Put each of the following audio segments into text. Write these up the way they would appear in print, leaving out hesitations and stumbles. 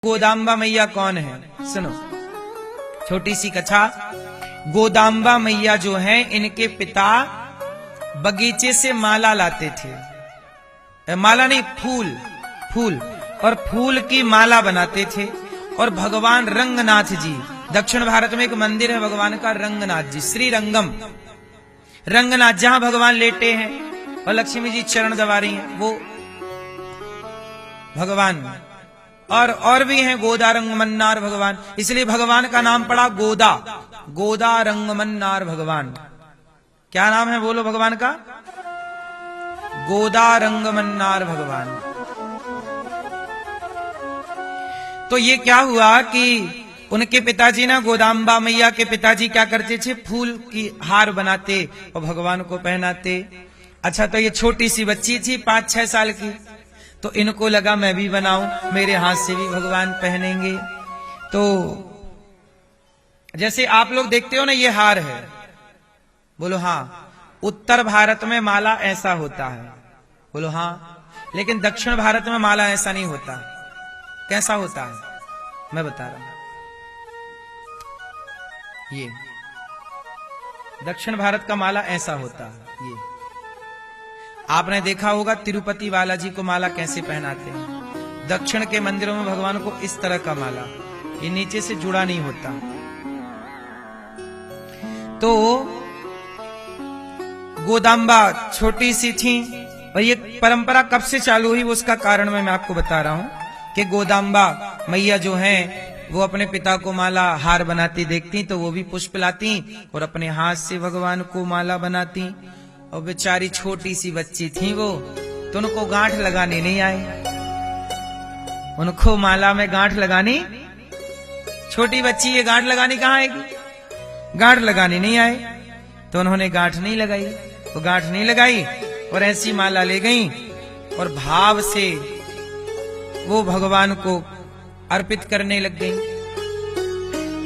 गोदाम्बा मैया कौन है? सुनो छोटी सी कथा। गोदाम्बा मैया जो है, इनके पिता बगीचे से माला लाते थे। माला नहीं, फूल और फूल की माला बनाते थे। और भगवान रंगनाथ जी, दक्षिण भारत में एक मंदिर है भगवान का, रंगनाथ जी, श्री रंगम रंगनाथ, जहां भगवान लेटे हैं और लक्ष्मी जी चरण दबा रही हैं, वो भगवान। और भी हैं गोदा रंगमन्नार भगवान, इसलिए भगवान का नाम पड़ा गोदा रंगमन्नार भगवान। क्या नाम है बोलो भगवान का? गोदा रंगमन्नार भगवान। तो ये क्या हुआ कि उनके पिताजी ना, गोदाम्बा मैया के पिताजी क्या करते थे, फूल की हार बनाते और भगवान को पहनाते। अच्छा, तो ये छोटी सी बच्ची थी 5-6 साल की, तो इनको लगा मैं भी बनाऊं, मेरे हाथ से भी भगवान पहनेंगे। तो जैसे आप लोग देखते हो ना, ये हार है, बोलो हाँ। उत्तर भारत में माला ऐसा होता है, बोलो हाँ। लेकिन दक्षिण भारत में माला ऐसा नहीं होता। कैसा होता है मैं बता रहा हूं। ये दक्षिण भारत का माला ऐसा होता है। ये आपने देखा होगा तिरुपति बालाजी को माला कैसे पहनाते हैं। दक्षिण के मंदिरों में भगवान को इस तरह का माला, ये नीचे से जुड़ा नहीं होता। तो गोदाम्बा छोटी सी थी, और ये परंपरा कब से चालू हुई वो उसका कारण मैं आपको बता रहा हूं कि गोदाम्बा मैया जो हैं, वो अपने पिता को माला हार बनाती देखती तो वो भी पुष्प लाती और अपने हाथ से भगवान को माला बनाती। और बेचारी छोटी सी बच्ची थी वो, तो उनको गांठ लगाने नहीं आई। उनको माला में गांठ लगानी, छोटी बच्ची ये गांठ लगानी कहाँ आएगी? गांठ लगानी नहीं आए, तो उन्होंने गांठ नहीं लगाई। वो गांठ नहीं लगाई और ऐसी माला ले गई और भाव से वो भगवान को अर्पित करने लग गई।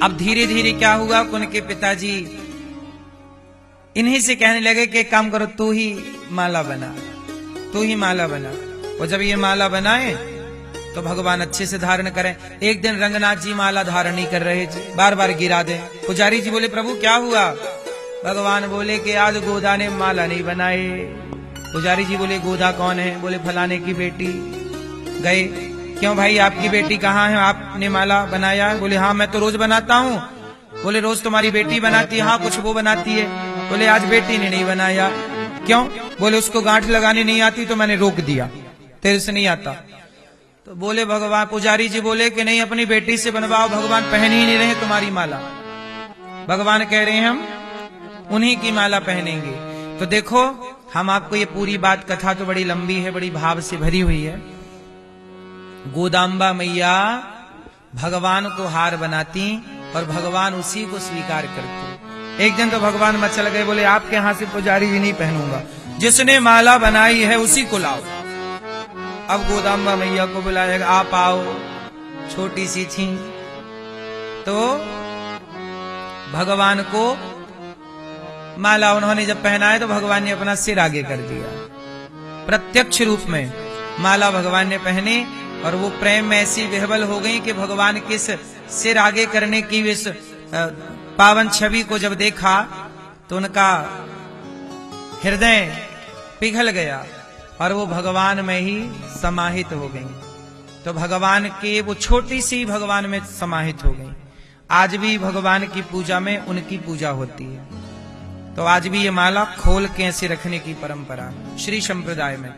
अब धीरे धीरे क्या हुआ, उनके पिताजी इन्हीं से कहने लगे कि एक काम करो, तू ही माला बना। और जब ये माला बनाए तो भगवान अच्छे से धारण करें। एक दिन रंगनाथ जी माला धारण नहीं कर रहे थे, बार बार गिरा दे। पुजारी जी बोले प्रभु क्या हुआ? भगवान बोले कि आज गोदा ने माला नहीं बनाए। पुजारी जी बोले गोदा कौन है? बोले फलाने की बेटी। गए, क्यों भाई आपकी बेटी कहाँ है? आपने माला बनाया? बोले हाँ मैं तो रोज बनाता हूँ। बोले रोज तुम्हारी बेटी बनाती है? हाँ कुछ वो बनाती है। बोले आज बेटी ने नहीं बनाया। क्यों? बोले उसको गांठ लगानी नहीं आती तो मैंने रोक दिया, तेरे से नहीं आता। तो बोले भगवान, पुजारी जी बोले कि नहीं अपनी बेटी से बनवाओ, भगवान पहन ही नहीं रहे तुम्हारी माला। भगवान कह रहे हैं हम उन्हीं की माला पहनेंगे। तो देखो हम आपको ये पूरी बात, कथा तो बड़ी लंबी है, बड़ी भाव से भरी हुई है। गोदाम्बा मैया भगवान को हार बनाती और भगवान उसी को स्वीकार करते। एक दिन तो भगवान मचल गए, बोले आपके हाथ से पुजारी जी नहीं पहनूंगा, जिसने माला बनाई है उसी को लाओ। अब गोदाम्बा मैया को बुलाएगा, आप आओ। छोटी सी थी, तो भगवान को माला उन्होंने जब पहनाया तो भगवान ने अपना सिर आगे कर दिया। प्रत्यक्ष रूप में माला भगवान ने पहने और वो प्रेम में ऐसी विह्वल हो गई कि भगवान के सिर आगे करने की इस पावन छवि को जब देखा तो उनका हृदय पिघल गया और वो भगवान में ही समाहित हो गई। तो भगवान के वो छोटी सी भगवान में समाहित हो गई। आज भी भगवान की पूजा में उनकी पूजा होती है। तो आज भी ये माला खोल के ऐसे रखने की परंपरा श्री संप्रदाय में,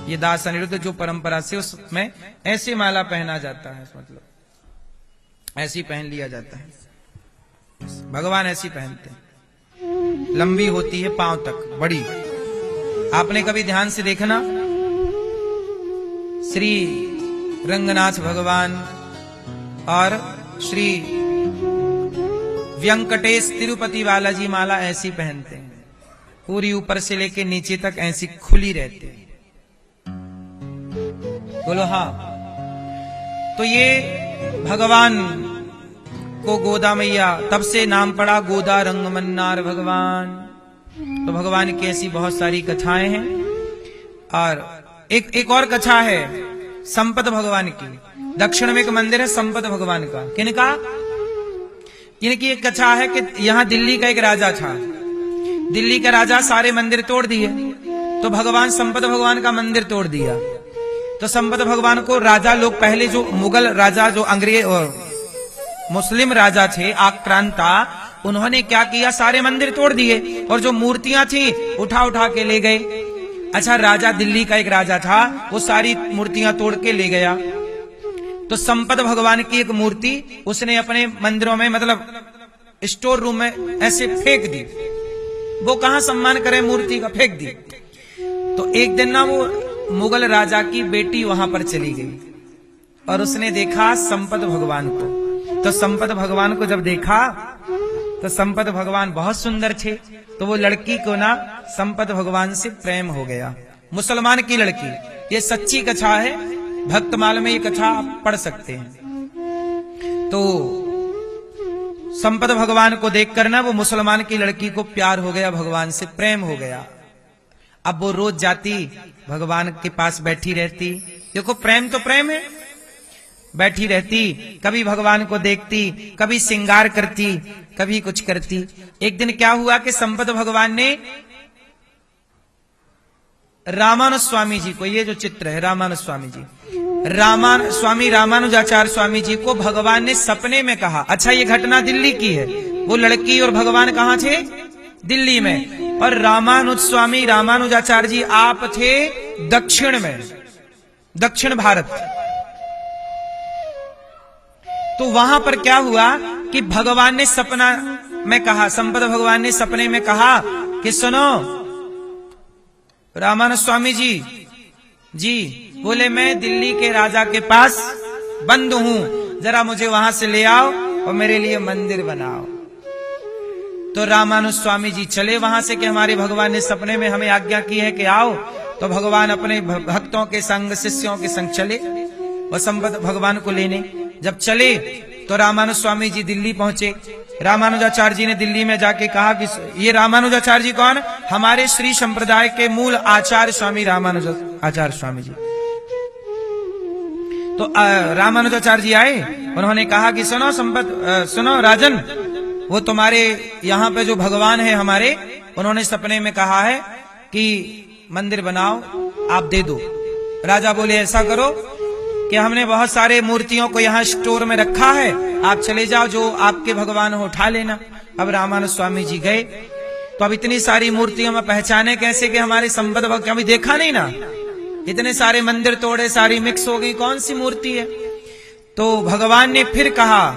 ये दास अनिरुद्ध जो परंपरा से उसमें ऐसे माला पहना जाता है, मतलब ऐसी पहन लिया जाता है। भगवान ऐसी पहनते हैं, लंबी होती है पांव तक, बड़ी। आपने कभी ध्यान से देखना, श्री रंगनाथ भगवान और श्री व्यंकटेश तिरुपति बालाजी माला ऐसी पहनते हैं, पूरी ऊपर से लेके नीचे तक ऐसी खुली रहती है। बोलो हाँ। तो ये भगवान को गोदा मैया, तब से नाम पड़ा गोदा रंगमन्नार भगवान। तो भगवान की ऐसी बहुत सारी कथाएं हैं। और एक और कथा है संपत भगवान की। दक्षिण में एक मंदिर है संपत भगवान का। किनका? इनकी एक कथा है कि यहाँ दिल्ली का एक राजा था। दिल्ली का राजा सारे मंदिर तोड़ दिए, तो भगवान संपत भगवान का मंदिर तोड़ दिया। तो संपत भगवान को राजा लोग, पहले जो मुगल राजा, जो अंग्रेज और मुस्लिम राजा थे आक्रांता, उन्होंने क्या किया, सारे मंदिर तोड़ दिए और जो मूर्तियां थी उठा उठा के ले गए। अच्छा, राजा दिल्ली का एक राजा था, वो सारी मूर्तियां तोड़ के ले गया। तो संपत भगवान की एक मूर्ति उसने अपने मंदिरों में, मतलब स्टोर रूम में ऐसे फेंक दी। वो कहां सम्मान करे मूर्ति का, फेंक दी। तो एक दिन ना वो मुगल राजा की बेटी वहां पर चली गई और उसने देखा संपत भगवान को। तो संपत भगवान को जब देखा तो संपत भगवान बहुत सुंदर थे, तो वो लड़की को ना संपत भगवान से प्रेम हो गया। मुसलमान की लड़की, ये सच्ची कथा है, भक्तमाल में ये कथा आप पढ़ सकते हैं। तो संपत भगवान को देखकर ना वो मुसलमान की लड़की को प्यार हो गया, भगवान से प्रेम हो गया। अब वो रोज जाती भगवान के पास बैठी रहती। देखो प्रेम तो प्रेम है, बैठी रहती, कभी भगवान को देखती, कभी श्रृंगार करती, कभी कुछ करती। एक दिन क्या हुआ कि संपत भगवान ने रामानुज स्वामी जी को, ये जो चित्र है रामानुज स्वामी जी, स्वामी रामानुजाचार्य स्वामी जी को भगवान ने सपने में कहा। अच्छा, ये घटना दिल्ली की है, वो लड़की और भगवान कहां थे? दिल्ली में। और रामानुज स्वामी रामानुजाचार्य जी आप थे दक्षिण में, दक्षिण भारत। तो वहां पर क्या हुआ कि भगवान ने सपना में कहा, संपत भगवान ने सपने में कहा कि सुनो रामानुज स्वामी जी बोले, मैं दिल्ली के राजा के पास बंद हूं, जरा मुझे वहां से ले आओ और मेरे लिए मंदिर बनाओ। तो रामानुज स्वामी जी चले वहां से कि हमारे भगवान ने सपने में हमें आज्ञा की है कि आओ। तो भगवान अपने भक्तों के संग, शिष्यों के संग चले और संपत भगवान को लेने। जब चले तो रामानुज स्वामी जी दिल्ली पहुंचे। रामानुजाचार्य जी ने दिल्ली में जाके कहा कि ये रामानुजाचार्य जी कौन? हमारे श्री संप्रदाय के मूल आचार्य स्वामी रामानुजाचार्य स्वामी जी। तो रामानुजाचार्य जी आए, उन्होंने कहा कि सुनो राजन, वो तुम्हारे यहाँ पे जो भगवान है हमारे, उन्होंने सपने में कहा है कि मंदिर बनाओ, आप दे दो। राजा बोले ऐसा करो कि हमने बहुत सारे मूर्तियों को यहाँ स्टोर में रखा है, आप चले जाओ, जो आपके भगवान हो उठा लेना। अब रामानुज स्वामी जी गए, तो अब इतनी सारी मूर्तियों में पहचाने कैसे कि हमारे संपत भगवान, कभी देखा नहीं ना, इतने सारे मंदिर तोड़े, सारी मिक्स हो गई, कौन सी मूर्ति है? तो भगवान ने फिर कहा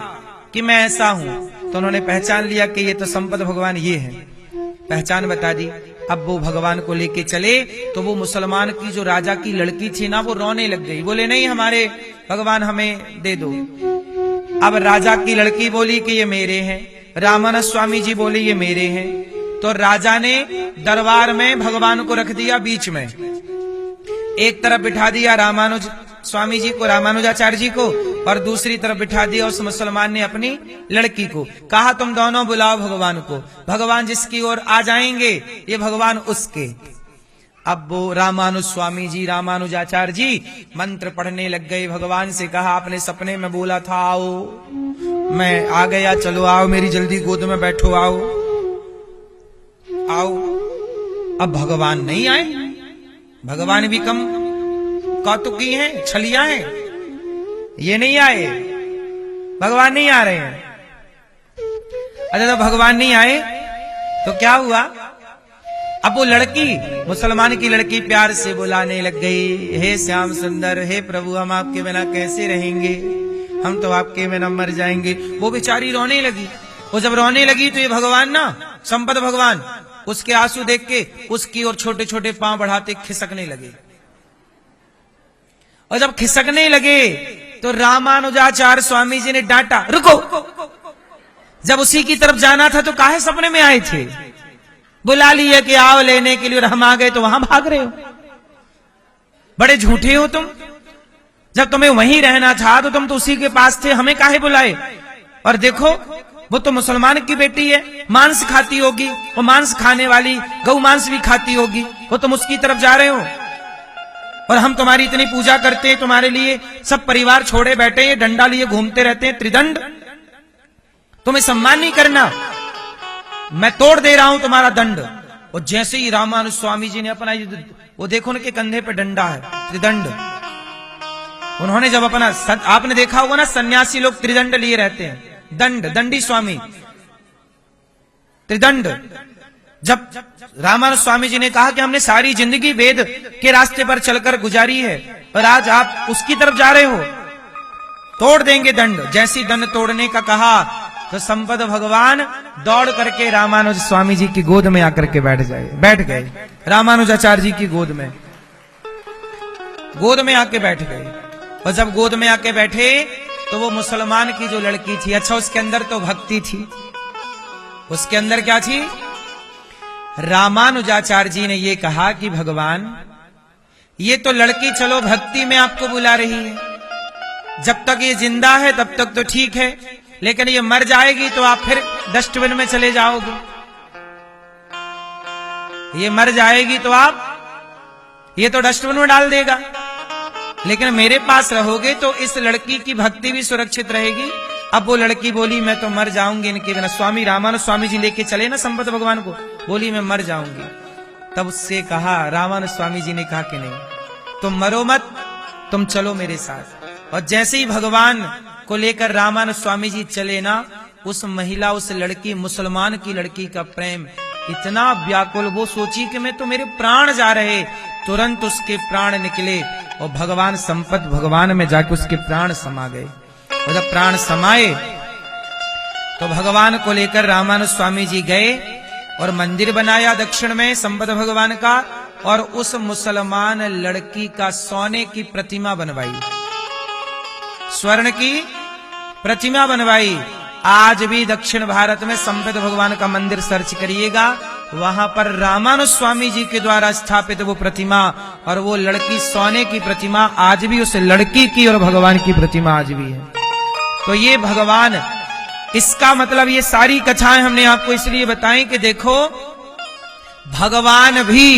कि मैं ऐसा हूं। तो उन्होंने पहचान लिया कि ये तो संपत भगवान ये है, पहचान बता दी। अब वो भगवान को लेके चले, तो वो मुसलमान की जो राजा की लड़की थी ना, वो रोने लग गई, बोले नहीं हमारे भगवान हमें दे दो। अब राजा की लड़की बोली कि ये मेरे हैं, रामानुज स्वामी जी बोले ये मेरे हैं। तो राजा ने दरबार में भगवान को रख दिया बीच में, एक तरफ बिठा दिया रामानुज स्वामी जी को, रामानुजाचार्य जी को, और दूसरी तरफ बिठा दिया उस मुसलमान ने अपनी लड़की को। कहा तुम दोनों बुलाओ भगवान को, भगवान जिसकी ओर आ जाएंगे ये भगवान उसके। अब वो रामानुज स्वामी जी रामानुजाचार्य जी मंत्र पढ़ने लग गए, भगवान से कहा आपने सपने में बोला था आओ, मैं आ गया, चलो आओ मेरी जल्दी गोद में बैठो, आओ आओ। अब भगवान नहीं आए, भगवान भी कम कौतुकी हैं, छलिया हैं, ये नहीं आए, भगवान नहीं आ रहे हैं। अच्छा, तो भगवान नहीं आए तो क्या हुआ? अब वो लड़की, मुसलमान की लड़की प्यार से बुलाने लग गई, हे श्याम सुंदर, हे प्रभु हम आपके बिना कैसे रहेंगे, हम तो आपके बिना मर जाएंगे। वो बेचारी रोने लगी। वो जब रोने लगी तो ये भगवान ना, संपत भगवान, उसके आंसू देख के उसकी और छोटे छोटे पांव बढ़ाते खिसकने लगे। और जब खिसकने लगे तो रामानुजाचार्य स्वामी जी ने डांटा, रुको, जब उसी की तरफ जाना था तो काहे सपने में आए थे? बुला लिया कि आओ लेने के लिए, और हम आ गए तो वहां भाग रहे हो, बड़े झूठे हो तुम। जब तुम्हें वहीं रहना था तो तुम तो उसी के पास थे, हमें काहे बुलाए? और देखो वो तो मुसलमान की बेटी है, मांस खाती होगी, वो मांस खाने वाली, गौ मांस भी खाती होगी, वो तुम उसकी तरफ जा रहे हो। और हम तुम्हारी इतनी पूजा करते हैं, तुम्हारे लिए सब परिवार छोड़े बैठे हैं, डंडा लिए घूमते रहते हैं, त्रिदंड, तुम्हें सम्मान नहीं करना, मैं तोड़ दे रहा हूं तुम्हारा दंड। और जैसे ही रामानुज स्वामी जी ने अपना वो देखो उनके कंधे पे डंडा है, त्रिदंड, उन्होंने जब अपना, आपने देखा होगा ना सन्यासी लोग त्रिदंड लिए रहते हैं, दंड, दंडी स्वामी, त्रिदंड। जब रामानुज स्वामी जी ने कहा कि हमने सारी जिंदगी वेद के रास्ते पर चलकर गुजारी है और आज आप उसकी तरफ जा रहे हो, तोड़ देंगे दंड। जैसी दंड तोड़ने का कहा तो संपद भगवान दौड़ करके रामानुज स्वामी जी की गोद में आकर के बैठ गए, रामानुजाचार्य जी की गोद में आके बैठ गए। और जब गोद में आके बैठे तो वो मुसलमान की जो लड़की थी, अच्छा उसके अंदर तो भक्ति थी, उसके अंदर क्या थी? रामानुजाचार्य जी ने ये कहा कि भगवान ये तो लड़की चलो भक्ति में आपको बुला रही है, जब तक ये जिंदा है तब तक तो ठीक है, लेकिन ये मर जाएगी तो आप फिर डस्टबिन में चले जाओगे, ये मर जाएगी तो आप ये तो डस्टबिन में डाल देगा, लेकिन मेरे पास रहोगे तो इस लड़की की भक्ति भी सुरक्षित रहेगी। अब वो लड़की बोली मैं तो मर जाऊंगी इनके बिना। स्वामी रामानुज स्वामी जी लेके चले ना संपत भगवान को, बोली मैं मर जाऊंगी। तब उससे कहा, रामानुज स्वामी जी ने कहा कि नहीं तुम मरो मत, तुम चलो मेरे साथ। और जैसे ही भगवान को लेकर रामानुज स्वामी जी चले ना, उस महिला, उस लड़की, मुसलमान की लड़की का प्रेम इतना व्याकुल, वो सोची कि मैं तो मेरे प्राण जा रहे, तुरंत उसके प्राण निकले और भगवान संपत भगवान में जाके उसके प्राण समा गए। और जब प्राण समाए तो भगवान को लेकर रामानुज स्वामी जी गए और मंदिर बनाया दक्षिण में संपत भगवान का, और उस मुसलमान लड़की का सोने की प्रतिमा बनवाई, स्वर्ण की प्रतिमा बनवाई। आज भी दक्षिण भारत में संपत भगवान का मंदिर सर्च करिएगा, वहां पर रामानुज स्वामी जी के द्वारा स्थापित वो प्रतिमा और वो लड़की सोने की प्रतिमा आज भी उस लड़की की और भगवान की प्रतिमा आज भी है। तो ये भगवान, इसका मतलब ये सारी कथाएं हमने आपको इसलिए बताई कि देखो भगवान भी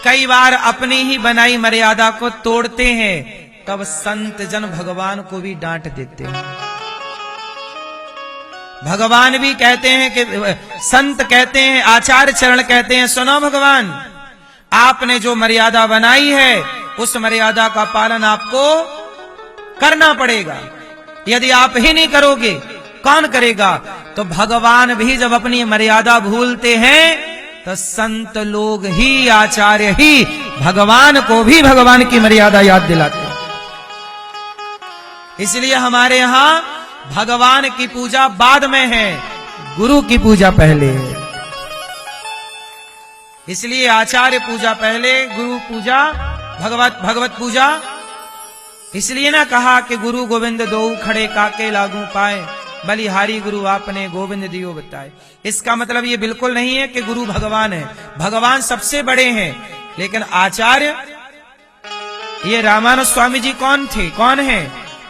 कई बार अपनी ही बनाई मर्यादा को तोड़ते हैं, तब संत जन भगवान को भी डांट देते हैं। भगवान भी कहते हैं कि संत कहते हैं, आचार्य चरण कहते हैं, सुनो भगवान आपने जो मर्यादा बनाई है उस मर्यादा का पालन आपको करना पड़ेगा, यदि आप ही नहीं करोगे कौन करेगा। तो भगवान भी जब अपनी मर्यादा भूलते हैं तो संत लोग ही, आचार्य ही भगवान को भी भगवान की मर्यादा याद दिलाते हैं। इसलिए हमारे यहां भगवान की पूजा बाद में है, गुरु की पूजा पहले है। इसलिए आचार्य पूजा पहले, गुरु पूजा, भगवत पूजा। इसलिए ना कहा कि गुरु गोविंद दो खड़े काके लागू पाए, बलिहारी गुरु आपने गोविंद दियो बताए। इसका मतलब ये बिल्कुल नहीं है कि गुरु भगवान है, भगवान सबसे बड़े हैं, लेकिन आचार्य, ये रामानुज स्वामी जी कौन थे, कौन है?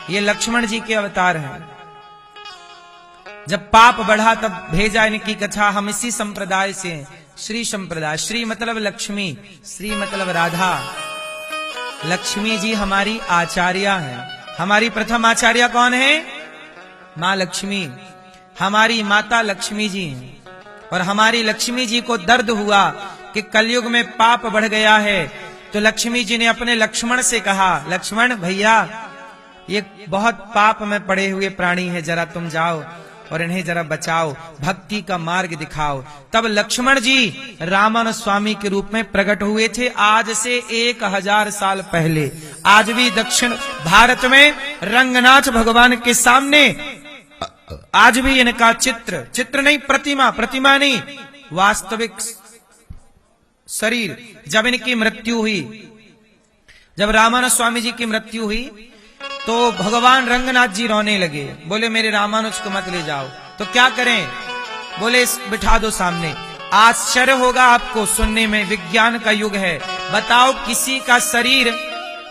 ये लक्ष्मण जी के अवतार हैं। जब पाप बढ़ा तब भेजा इनकी कथा, हम इसी संप्रदाय से हैं, श्री संप्रदाय। श्री मतलब लक्ष्मी, श्री मतलब राधा। लक्ष्मी जी हमारी आचार्या हैं। हमारी प्रथम आचार्या कौन है? माँ लक्ष्मी। हमारी माता लक्ष्मी जी हैं। और हमारी लक्ष्मी जी को दर्द हुआ कि कलयुग में पाप बढ़ गया है, तो लक्ष्मी जी ने अपने लक्ष्मण से कहा, लक्ष्मण भैया ये बहुत पाप में पड़े हुए प्राणी हैं, जरा तुम जाओ और इन्हें जरा बचाओ, भक्ति का मार्ग दिखाओ। तब लक्ष्मण जी रामानुज स्वामी के रूप में प्रकट हुए थे, आज से 1000 साल पहले। आज भी दक्षिण भारत में रंगनाथ भगवान के सामने आज भी इनका चित्र नहीं, प्रतिमा नहीं, वास्तविक शरीर। जब इनकी मृत्यु हुई, जब रामानुज स्वामी जी की मृत्यु हुई, तो भगवान रंगनाथ जी रोने लगे, बोले मेरे रामानुज को मत ले जाओ। तो क्या करें? बोले बिठा दो सामने। आश्चर्य होगा आपको सुनने में, विज्ञान का युग है। बताओ किसी का शरीर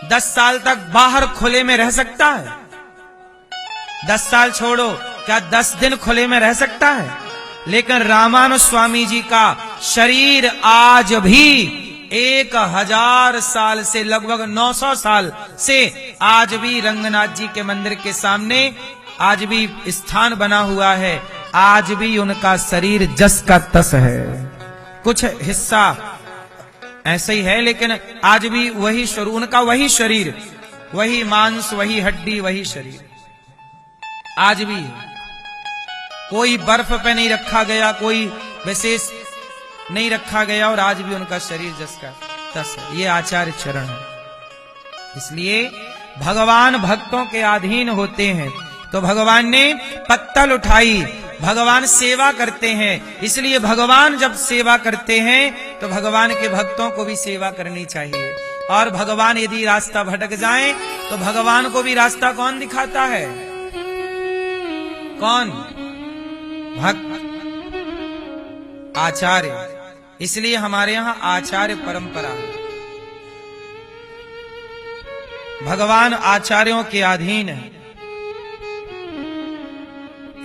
10 साल तक बाहर खुले में रह सकता है? 10 साल छोड़ो, क्या 10 दिन खुले में रह सकता है? लेकिन रामानुज स्वामी जी का शरीर आज भी 1000 साल से, लगभग 900 साल से आज भी रंगनाथ जी के मंदिर के सामने आज भी स्थान बना हुआ है। आज भी उनका शरीर जस का तस है, कुछ हिस्सा ऐसे ही है, लेकिन आज भी वही शरीर, उनका वही शरीर, वही मांस, वही हड्डी, वही शरीर आज भी है। कोई बर्फ पे नहीं रखा गया, कोई विशेष नहीं रखा गया, और आज भी उनका शरीर जस का तस है। ये आचार्य चरण है। इसलिए भगवान भक्तों के अधीन होते हैं। तो भगवान ने पत्तल उठाई, भगवान सेवा करते हैं। इसलिए भगवान जब सेवा करते हैं तो भगवान के भक्तों को भी सेवा करनी चाहिए। और भगवान यदि रास्ता भटक जाए तो भगवान को भी रास्ता कौन दिखाता है? कौन? भक्त, आचार्य। इसलिए हमारे यहां आचार्य परंपरा है। भगवान आचार्यों के अधीन है।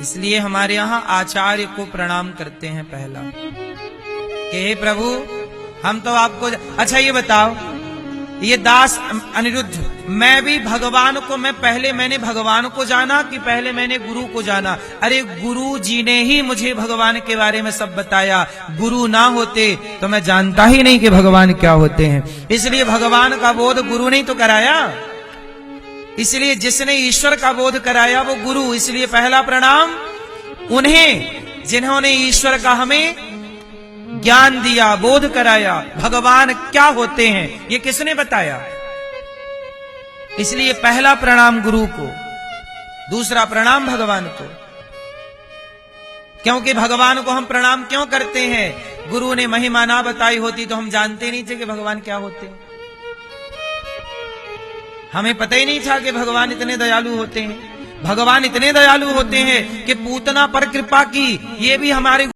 इसलिए हमारे यहां आचार्य को प्रणाम करते हैं पहला कि हे प्रभु, हम तो आपको। अच्छा ये बताओ, ये दास अनिरुद्ध, मैं भी भगवान को, मैंने भगवान को जाना कि पहले मैंने गुरु को जाना? अरे गुरु जी ने ही मुझे भगवान के बारे में सब बताया। गुरु ना होते तो मैं जानता ही नहीं कि भगवान क्या होते हैं। इसलिए भगवान का बोध गुरु ने तो कराया। इसलिए जिसने ईश्वर का बोध कराया वो गुरु। इसलिए पहला प्रणाम उन्हें जिन्होंने ईश्वर का हमें ज्ञान दिया, बोध कराया। भगवान क्या होते हैं ये किसने बताया? इसलिए पहला प्रणाम गुरु को, दूसरा प्रणाम भगवान को। क्योंकि भगवान को हम प्रणाम क्यों करते हैं? गुरु ने महिमा ना बताई होती तो हम जानते नहीं थे कि भगवान क्या होते हैं। हमें पता ही नहीं था कि भगवान इतने दयालु होते हैं। भगवान इतने दयालु होते हैं कि पूतना पर कृपा की, ये भी हमारे